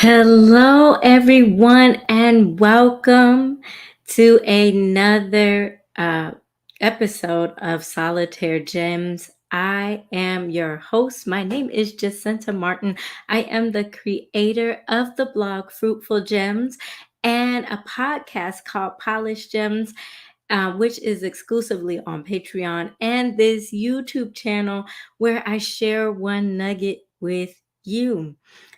Hello, everyone, and welcome to another episode of Solitaire Gems. I am your host. My name is Jacinta Martin. I am the creator of the blog Fruitful Gems and a podcast called Polished Gems, which is exclusively on Patreon, and this YouTube channel where I share one nugget with you.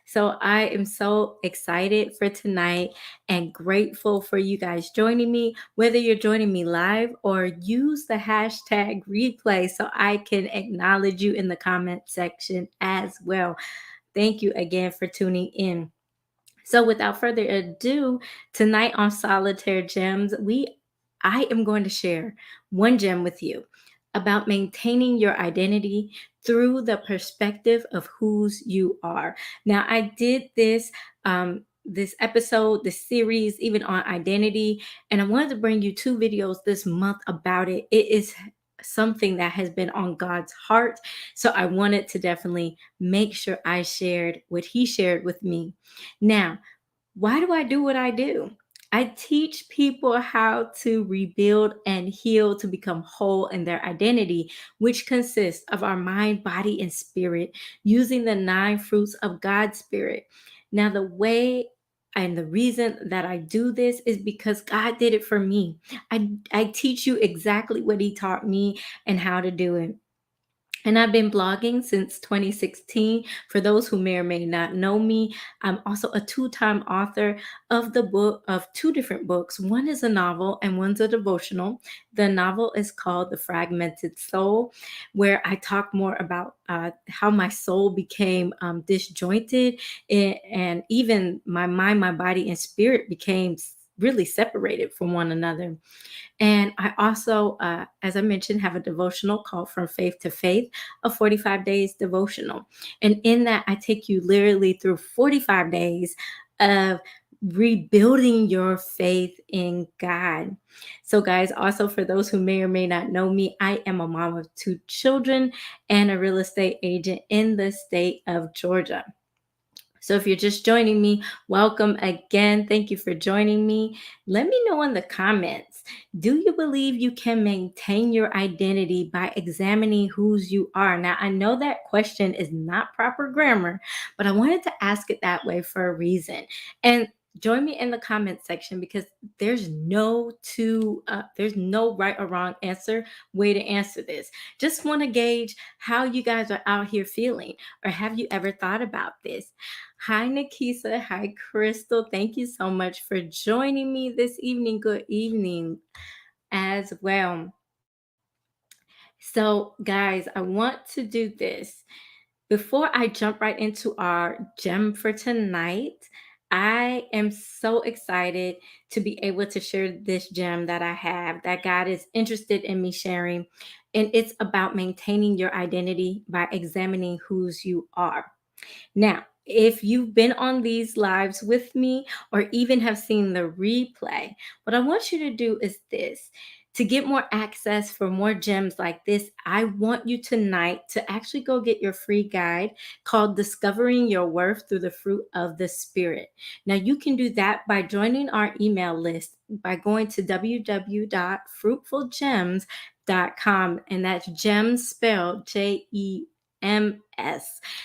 So I am so excited for tonight and grateful for you guys joining me, whether you're joining me live or use the hashtag replay so I can acknowledge you in the comment section as well. Thank you again for tuning in. So without further ado, tonight on Solitaire Gems, I am going to share one gem with you about maintaining your identity through the perspective of whose you are. Now, I did this episode, this series, even on identity, and I wanted to bring you two videos this month about it. It is something that has been on God's heart, so I wanted to definitely make sure I shared what He shared with me. Now, why do I do what I do? I teach people how to rebuild and heal to become whole in their identity, which consists of our mind, body, and spirit, using the 9 fruits of God's spirit. Now, the way and the reason that I do this is because God did it for me. I teach you exactly what He taught me and how to do it. And I've been blogging since 2016. For those who may or may not know me, I'm also a two-time author of the book of two different books. One is a novel and one's a devotional. The novel is called The Fragmented Soul, where I talk more about how my soul became disjointed, and even my mind, my body, and spirit became really separated from one another. And I also, as I mentioned, have a devotional called From Faith to Faith, a 45 days devotional. And in that, I take you literally through 45 days of rebuilding your faith in God. So, guys, also for those who may or may not know me, I am a mom of 2 children and a real estate agent in the state of Georgia. So if you're just joining me, welcome again. Thank you for joining me. Let me know in the comments, do you believe you can maintain your identity by examining whose you are? Now, I know that question is not proper grammar, but I wanted to ask it that way for a reason. And join me in the comment section because there's no right or wrong way to answer this. Just want to gauge how you guys are out here feeling, or have you ever thought about this? Hi, Nikisa. Hi, Crystal. Thank you so much for joining me this evening. Good evening as well. So, guys, I want to do this. Before I jump right into our gem for tonight, I am so excited to be able to share this gem that I have that God is interested in me sharing. And it's about maintaining your identity by examining whose you are. Now, if you've been on these lives with me or even have seen the replay, what I want you to do is this. To get more access for more gems like this, I want you tonight to actually go get your free guide called Discovering Your Worth Through the Fruit of the Spirit. Now, you can do that by joining our email list by going to www.fruitfulgems.com, and that's gems spelled Jems.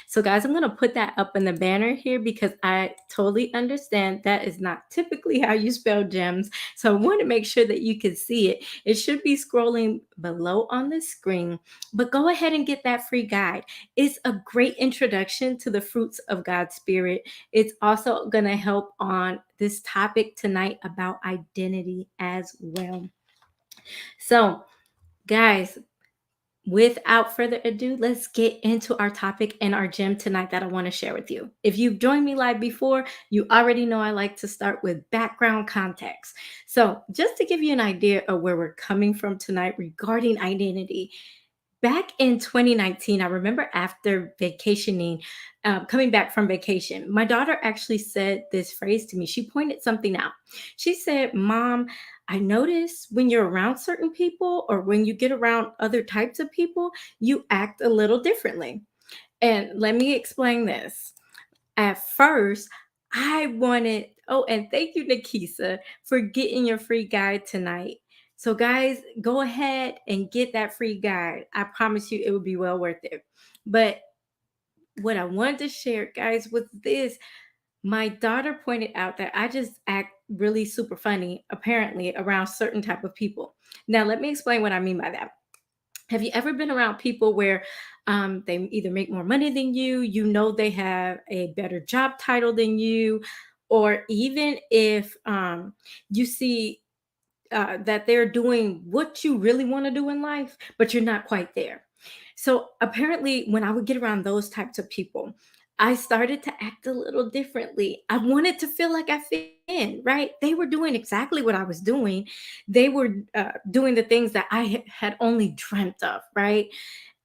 So, guys, I'm going to put that up in the banner here because I totally understand that is not typically how you spell gems. So, I want to make sure that you can see it. It should be scrolling below on the screen, but go ahead and get that free guide. It's a great introduction to the fruits of God's Spirit. It's also going to help on this topic tonight about identity as well. So, guys, without further ado, let's get into our topic and our gem tonight that I want to share with you. If you've joined me live before, you already know I like to start with background context. So, just to give you an idea of where we're coming from tonight regarding identity, back in 2019, I remember after vacationing, coming back from vacation, my daughter actually said this phrase to me. She pointed something out. She said, Mom, I notice when you're around certain people or when you get around other types of people, you act a little differently. And let me explain this. At first, and thank you, Nikisa, for getting your free guide tonight. So, guys, go ahead and get that free guide. I promise you it will be well worth it. But what I wanted to share, guys, was this. My daughter pointed out that I just act really super funny, apparently, around certain type of people. Now, let me explain what I mean by that. Have you ever been around people where they either make more money than you know they have a better job title than you, or even if you see that they're doing what you really want to do in life, but you're not quite there. So apparently, when I would get around those types of people, I started to act a little differently. I wanted to feel like I fit in, right? They were doing exactly what I was doing. They were doing the things that I had only dreamt of, right?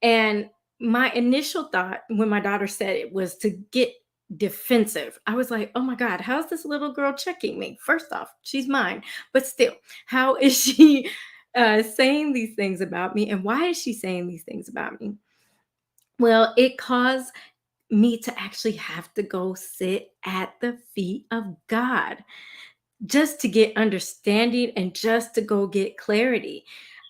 And my initial thought when my daughter said it was to get defensive. I was like, oh my God, how's this little girl checking me? First off, she's mine. But still, how is she saying these things about me? And why is she saying these things about me? Well, it caused me to actually have to go sit at the feet of God just to get understanding and just to go get clarity.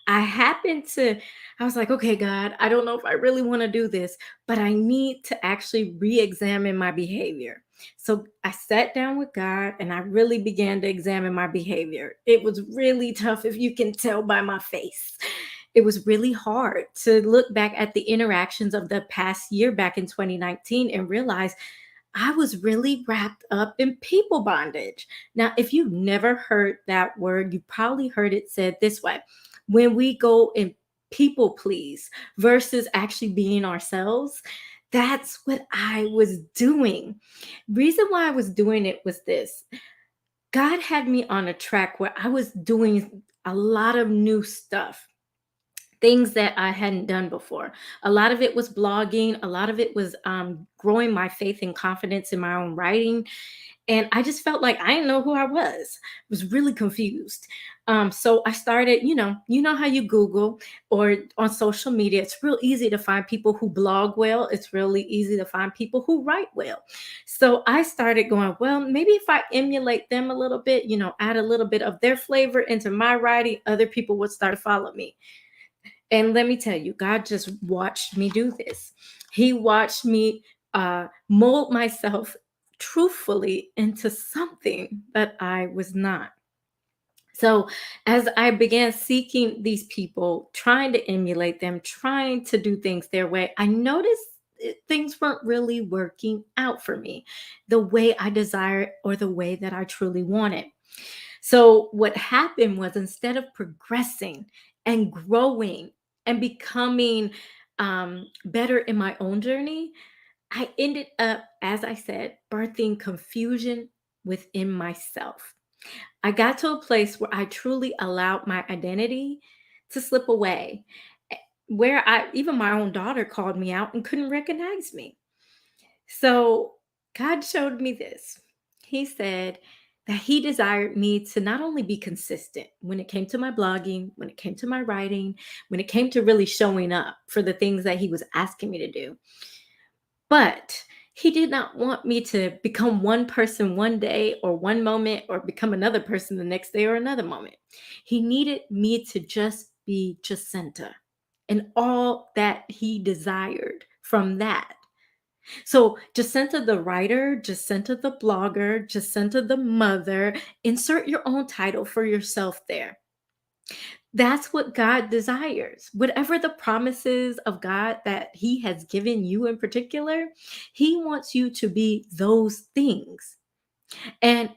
I happened to, I was like, okay, God, I don't know if I really want to do this, but I need to actually re examine my behavior. So I sat down with God and I really began to examine my behavior. It was really tough, if you can tell by my face. It was really hard to look back at the interactions of the past year back in 2019 and realize I was really wrapped up in people bondage. Now, if you've never heard that word, you probably heard it said this way: when we go and people please versus actually being ourselves. That's what I was doing. Reason why I was doing it was this: God had me on a track where I was doing a lot of new stuff, things that I hadn't done before. A lot of it was blogging, a lot of it was growing my faith and confidence in my own writing. And I just felt like I didn't know who I was. I was really confused. So I started, you know how you Google or on social media, it's real easy to find people who blog well. It's really easy to find people who write well. So I started going, well, maybe if I emulate them a little bit, add a little bit of their flavor into my writing, other people would start to follow me. And let me tell you, God just watched me do this. He watched me mold myself truthfully into something that I was not. So, as I began seeking these people, trying to emulate them, trying to do things their way, I noticed things weren't really working out for me the way I desired or the way that I truly wanted. So, what happened was, instead of progressing and growing and becoming better in my own journey, I ended up, as I said, birthing confusion within myself. I got to a place where I truly allowed my identity to slip away, where even my own daughter called me out and couldn't recognize me. So God showed me this. He said that He desired me to not only be consistent when it came to my blogging, when it came to my writing, when it came to really showing up for the things that He was asking me to do, but He did not want me to become one person one day or one moment or become another person the next day or another moment. He needed me to just be Jacinta and all that He desired from that. So, Jacinta the writer, Jacinta the blogger, Jacinta the mother, insert your own title for yourself there. That's what God desires. Whatever the promises of God that He has given you in particular, He wants you to be those things. And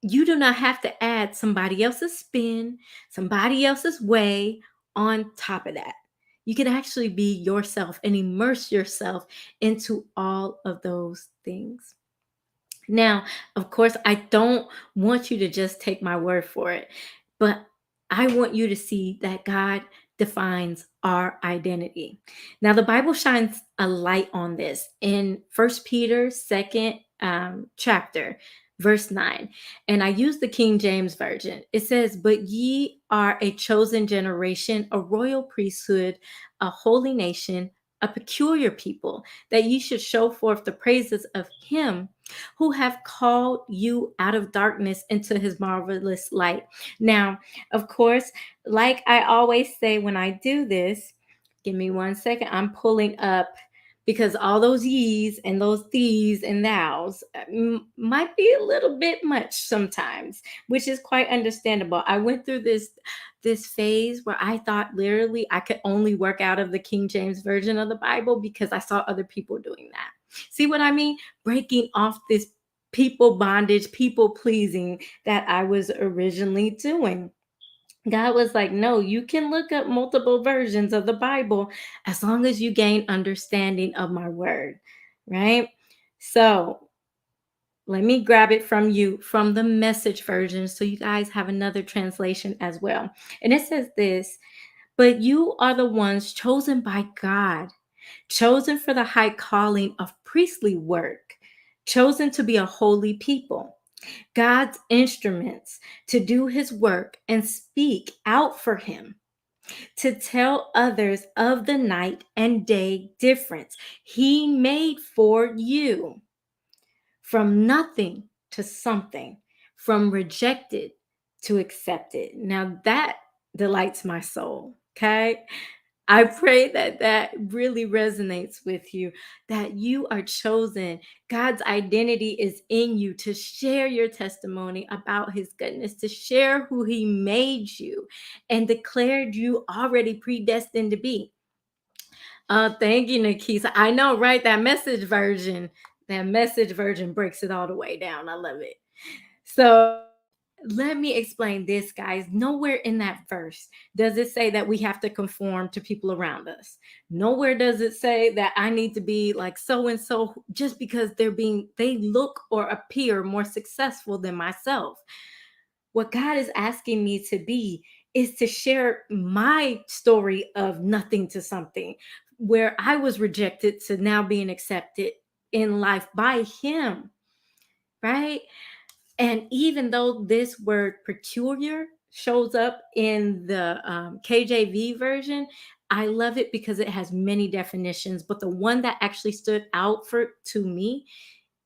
you do not have to add somebody else's spin, somebody else's way on top of that. You can actually be yourself and immerse yourself into all of those things. Now, of course, I don't want you to just take my word for it, but I want you to see that God defines our identity. Now, the Bible shines a light on this in First Peter 2nd chapter, verse 9. And I use the King James Version. It says, "But ye are a chosen generation, a royal priesthood, a holy nation, a peculiar people, that you should show forth the praises of him who have called you out of darkness into his marvelous light. Now, of course, like I always say when I do this, give me 1 second. I'm pulling up because all those ye's and those thees and thous might be a little bit much sometimes, which is quite understandable. I went through this phase where I thought literally I could only work out of the King James version of the Bible because I saw other people doing that. See what I mean? Breaking off this people bondage, people pleasing that I was originally doing. God was like, no, you can look up multiple versions of the Bible as long as you gain understanding of my word, right? So let me grab it from you from the message version so you guys have another translation as well. And it says this, but you are the ones chosen by God, chosen for the high calling of priestly work, chosen to be a holy people, God's instruments to do his work and speak out for him, to tell others of the night and day difference he made for you, from nothing to something, from rejected to accepted. Now that delights my soul. Okay. I pray that that really resonates with you, that you are chosen. God's identity is in you to share your testimony about his goodness, to share who he made you and declared you already predestined to be. Thank you, Nikisa. I know, right? That message version breaks it all the way down. I love it. So let me explain this, guys. Nowhere in that verse does it say that we have to conform to people around us. Nowhere does it say that I need to be like so and so just because they look or appear more successful than myself. What God is asking me to be is to share my story of nothing to something, where I was rejected to now being accepted in life by him, right? And even though this word peculiar shows up in the KJV version, I love it because it has many definitions. But the one that actually stood out for to me,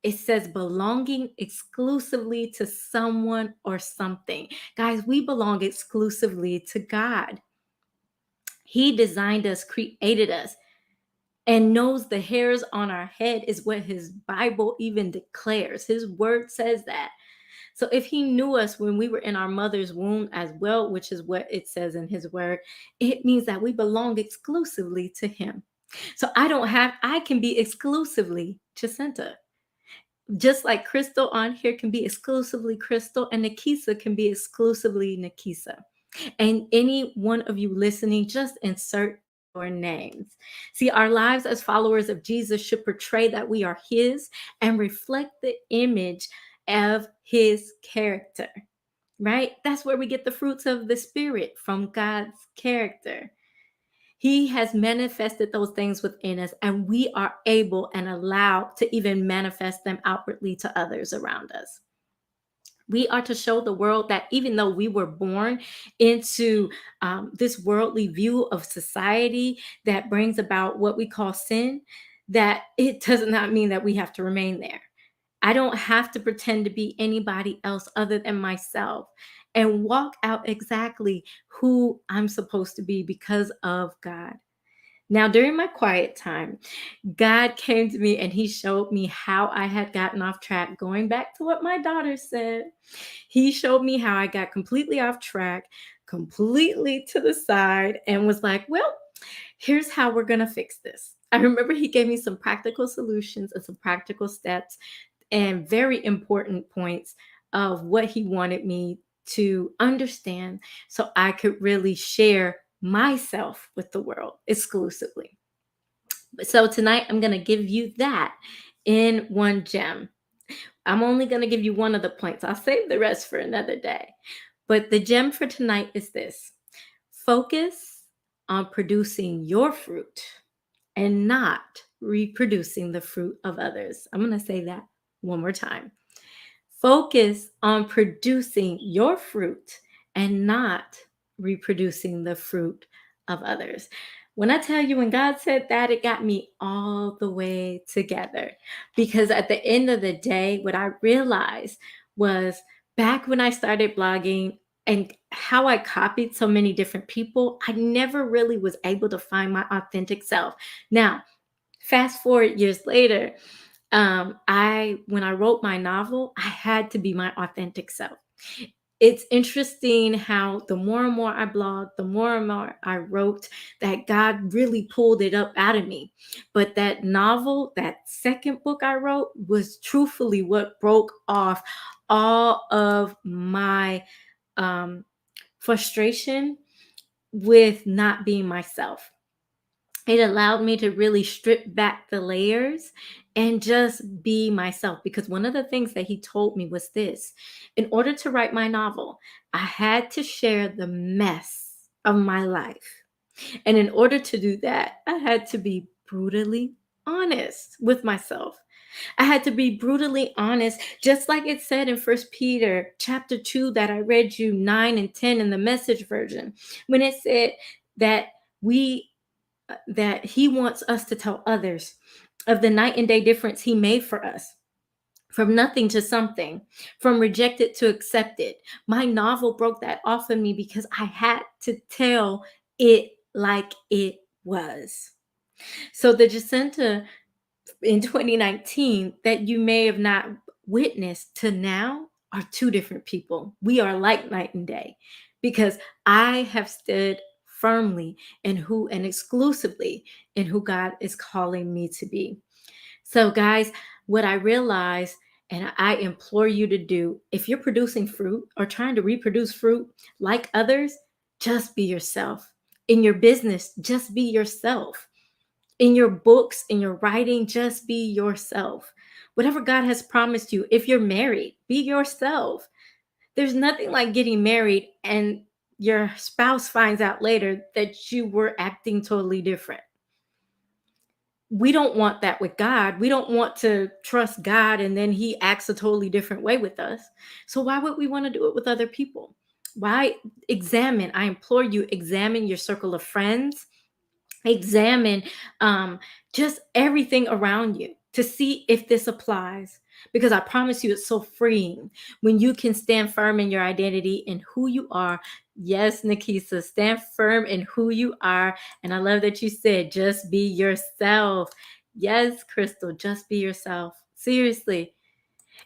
it says belonging exclusively to someone or something. Guys, we belong exclusively to God. He designed us, created us, and knows the hairs on our head, is what his Bible even declares. His word says that. So if he knew us when we were in our mother's womb as well, which is what it says in his word, it means that we belong exclusively to him. So I can be exclusively Jacinta. Just like Crystal on here can be exclusively Crystal, and Nikisa can be exclusively Nikisa. And any one of you listening, just insert your names. See, our lives as followers of Jesus should portray that we are his and reflect the image of his character, right? That's where we get the fruits of the Spirit, from God's character. He has manifested those things within us, and we are able and allowed to even manifest them outwardly to others around us. We are to show the world that even though we were born into this worldly view of society that brings about what we call sin, that it does not mean that we have to remain there. I don't have to pretend to be anybody else other than myself and walk out exactly who I'm supposed to be because of God. Now, during my quiet time, God came to me and he showed me how I had gotten off track, going back to what my daughter said. He showed me how I got completely off track, completely to the side, and was like, well, here's how we're going to fix this. I remember he gave me some practical solutions and some practical steps and very important points of what he wanted me to understand so I could really share myself with the world exclusively. So tonight I'm going to give you that in one gem. I'm only going to give you one of the points. I'll save the rest for another day. But the gem for tonight is this: focus on producing your fruit and not reproducing the fruit of others. I'm going to say that one more time. Focus on producing your fruit and not reproducing the fruit of others. When I tell you, when God said that, it got me all the way together. Because at the end of the day, what I realized was back when I started blogging and how I copied so many different people, I never really was able to find my authentic self. Now, fast forward years later, I when I wrote my novel, I had to be my authentic self. It's interesting how the more and more I blogged, the more and more I wrote, that God really pulled it up out of me. But that novel, that second book I wrote, was truthfully what broke off all of my um, frustration with not being myself. It allowed me to really strip back the layers and just be myself. Because one of the things that he told me was this: in order to write my novel, I had to share the mess of my life. And in order to do that, I had to be brutally honest with myself. I had to be brutally honest, just like it said in First Peter chapter 2 that I read you 9 and 10 in the message version, when it said that we that he wants us to tell others of the night and day difference he made for us, from nothing to something, from rejected to accepted. My novel broke that off of me because I had to tell it like it was. So the Jacinta in 2019 that you may have not witnessed to now are two different people. We are like night and day because I have stood firmly in who and exclusively in who God is calling me to be. So, guys, what I realize and I implore you to do, if you're producing fruit or trying to reproduce fruit like others, just be yourself. In your business, just be yourself. In your books, in your writing, just be yourself. Whatever God has promised you, if you're married, be yourself. There's nothing like getting married and your spouse finds out later that you were acting totally different. We don't want that with God. We don't want to trust God and then he acts a totally different way with us. So why would we want to do it with other people? Why examine? I implore you, examine your circle of friends, examine um, just everything around you to see if this applies. Because I promise you, it's so freeing when you can stand firm in your identity and who you are. Yes, Nikisa, stand firm in who you are. And I love that you said, just be yourself. Yes, Crystal, just be yourself. Seriously,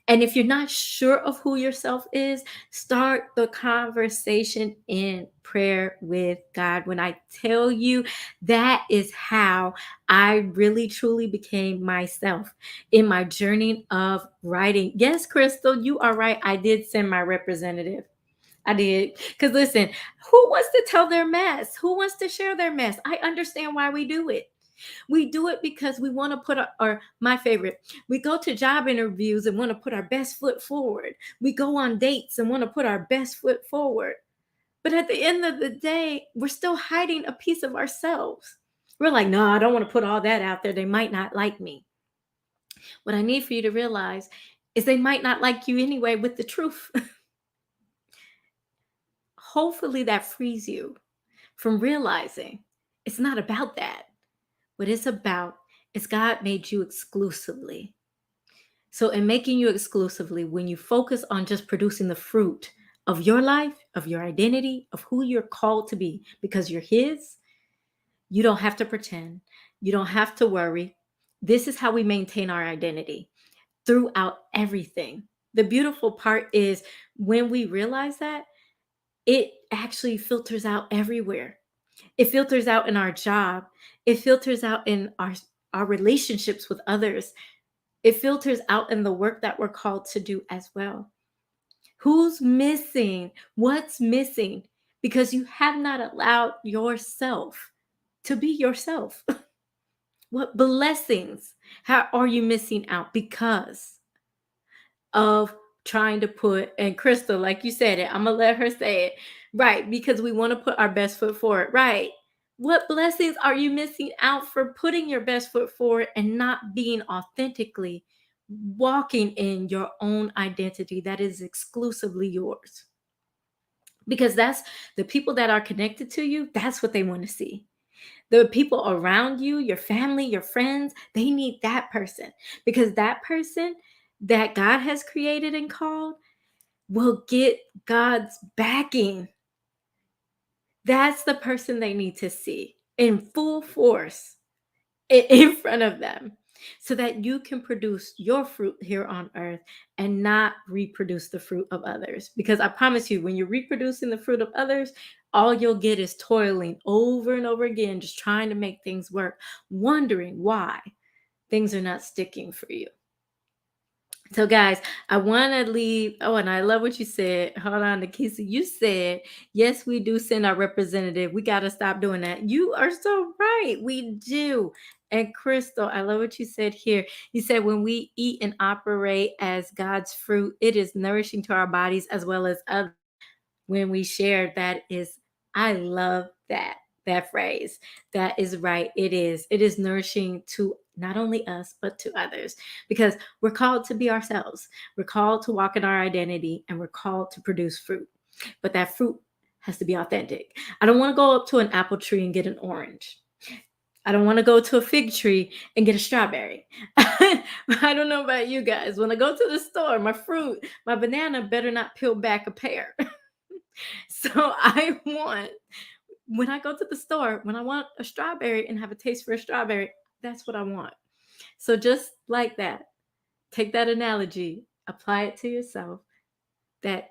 and if you're not sure of who yourself is, start the conversation in prayer with God. When I tell you, that is how I really truly became myself in my journey of writing. Yes, Crystal, you are right. I did send my representative. I did. Because listen, who wants to tell their mess? Who wants to share their mess? I understand why we do it. We do it because we want to put our my favorite. We go to job interviews and want to put our best foot forward. We go on dates and want to put our best foot forward. But at the end of the day, we're still hiding a piece of ourselves. We're like, no, I don't want to put all that out there. They might not like me. What I need for you to realize is they might not like you anyway with the truth. Hopefully that frees you from realizing it's not about that. What it's about is God made you exclusively. So, in making you exclusively, when you focus on just producing the fruit of your life, of your identity, of who you're called to be, because you're His, you don't have to pretend. You don't have to worry. This is how we maintain our identity throughout everything. The beautiful part is when we realize that, it actually filters out everywhere. It filters out in our job. It filters out in our relationships with others. It filters out in the work that we're called to do as well. Who's missing? What's missing? Because you have not allowed yourself to be yourself. What blessings how are you missing out because of trying to put, and Crystal, like you said it, I'm gonna let her say it, right? Because we want to put our best foot forward, right? What blessings are you missing out for putting your best foot forward and not being authentically walking in your own identity that is exclusively yours? Because that's the people that are connected to you, that's what they want to see. The people around you, your family, your friends, they need that person, because that person that God has created and called will get God's backing. That's the person they need to see in full force in front of them, so that you can produce your fruit here on earth and not reproduce the fruit of others. Because I promise you, when you're reproducing the fruit of others, all you'll get is toiling over and over again, just trying to make things work, wondering why things are not sticking for you. So, guys, I want to leave. Oh, and I love what you said. Hold on, Nikisa. You said, yes, we do send our representative. We got to stop doing that. You are so right. We do. And Crystal, I love what you said here. You said, when we eat and operate as God's fruit, it is nourishing to our bodies as well as others. When we share, that is, I love that phrase. That is right. It is nourishing to not only us but to others, because we're called to be ourselves. We're called to walk in our identity, and we're called to produce fruit, but that fruit has to be authentic. I don't want to go up to an apple tree and get an orange. I don't want to go to a fig tree and get a strawberry. I don't know about you guys. When I go to the store, my banana better not peel back a pear. So when I go to the store, when I want a strawberry and have a taste for a strawberry, that's what I want. So just like that, take that analogy, apply it to yourself, that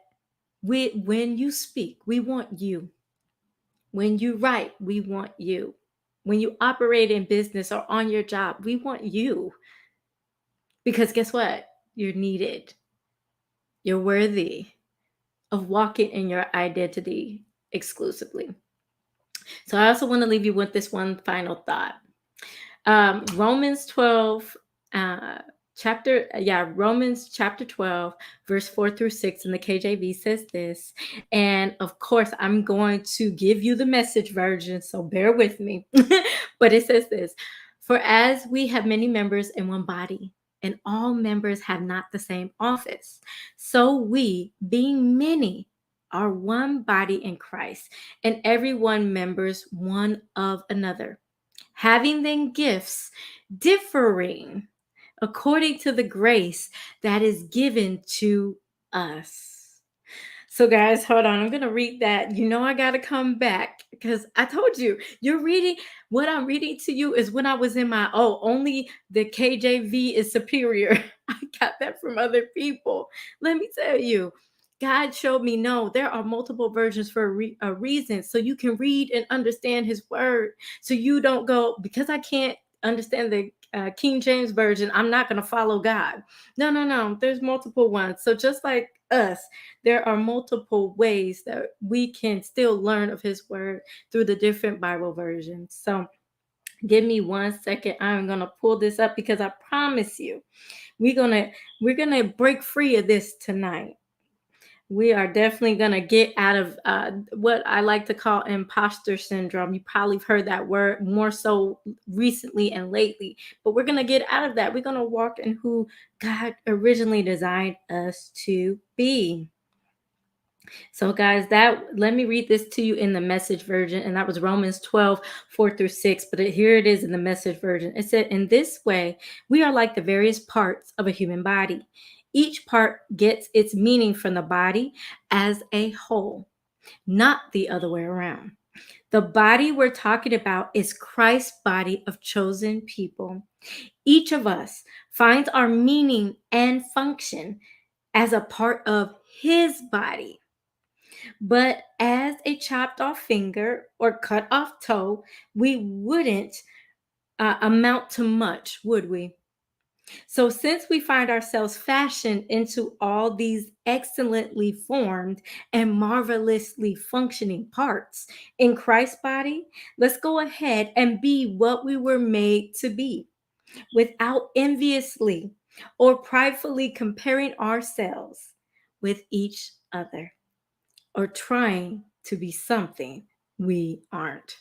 when you speak, we want you. When you write, we want you. When you operate in business or on your job, we want you. Because guess what? You're needed. You're worthy of walking in your identity exclusively. So I also want to leave you with this one final thought. Romans 12, Romans chapter 12, verse 4 through 6 in the KJV says this. And of course, I'm going to give you the Message version, so bear with me. But it says this: for as we have many members in one body, and all members have not the same office, so we, being many, are one body in Christ, and every one members one of another, having then gifts differing according to the grace that is given to us. So, guys, hold on. I'm going to read that. I got to come back, because I told you, you're reading what I'm reading to you is when I was in my, only the KJV is superior. I got that from other people. Let me tell you, God showed me, no, there are multiple versions for a reason. So you can read and understand his word. So you don't go, because I can't understand the King James version, I'm not going to follow God. No. There's multiple ones. So just like us, there are multiple ways that we can still learn of his word through the different Bible versions. So give me 1 second. I'm going to pull this up, because I promise you, we're going to break free of this tonight. We are definitely going to get out of what I like to call imposter syndrome. You probably have heard that word more so recently and lately, but we're going to get out of that. We're going to walk in who God originally designed us to be. So, guys, let me read this to you in the Message version, and that was Romans 12, 4 through 6. But here it is in the Message version. It said, in this way, we are like the various parts of a human body. Each part gets its meaning from the body as a whole, not the other way around. The body we're talking about is Christ's body of chosen people. Each of us finds our meaning and function as a part of his body. But as a chopped off finger or cut off toe, we wouldn't amount to much, would we? So, since we find ourselves fashioned into all these excellently formed and marvelously functioning parts in Christ's body, let's go ahead and be what we were made to be, without enviously or pridefully comparing ourselves with each other, or trying to be something we aren't.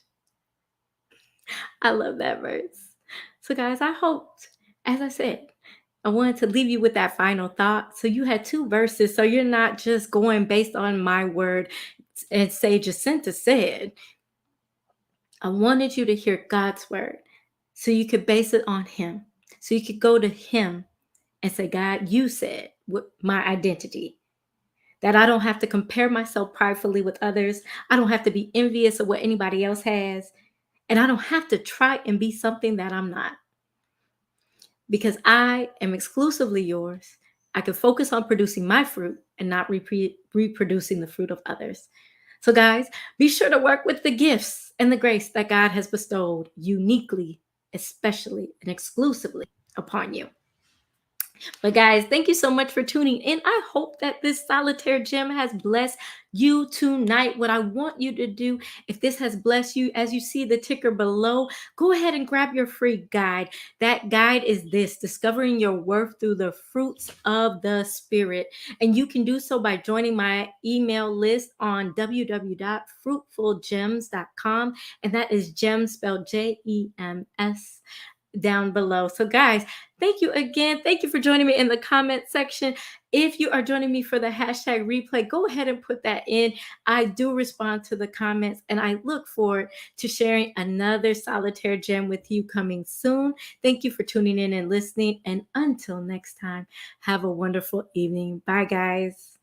I love that verse. So, guys, I hoped, as I said, I wanted to leave you with that final thought. So you had 2 verses. So you're not just going based on my word and say Jacinta said. I wanted you to hear God's word so you could base it on Him. So you could go to Him and say, God, you said what my identity, that I don't have to compare myself pridefully with others. I don't have to be envious of what anybody else has. And I don't have to try and be something that I'm not, because I am exclusively yours. I can focus on producing my fruit and not reproducing the fruit of others. So, guys, be sure to work with the gifts and the grace that God has bestowed uniquely, especially, and exclusively upon you. But guys, thank you so much for tuning in. I hope that this solitaire gem has blessed you tonight. What I want you to do, if this has blessed you, as you see the ticker below, go ahead and grab your free guide. That guide is this: discovering your worth through the fruits of the Spirit. And you can do so by joining my email list on www.fruitfulgems.com. And that is gems spelled Jems down below. So, guys, thank you again. Thank you for joining me in the comment section. If you are joining me for the hashtag replay, go ahead and put that in. I do respond to the comments, and I look forward to sharing another solitaire gem with you coming soon. Thank you for tuning in and listening. And until next time, have a wonderful evening. Bye, guys.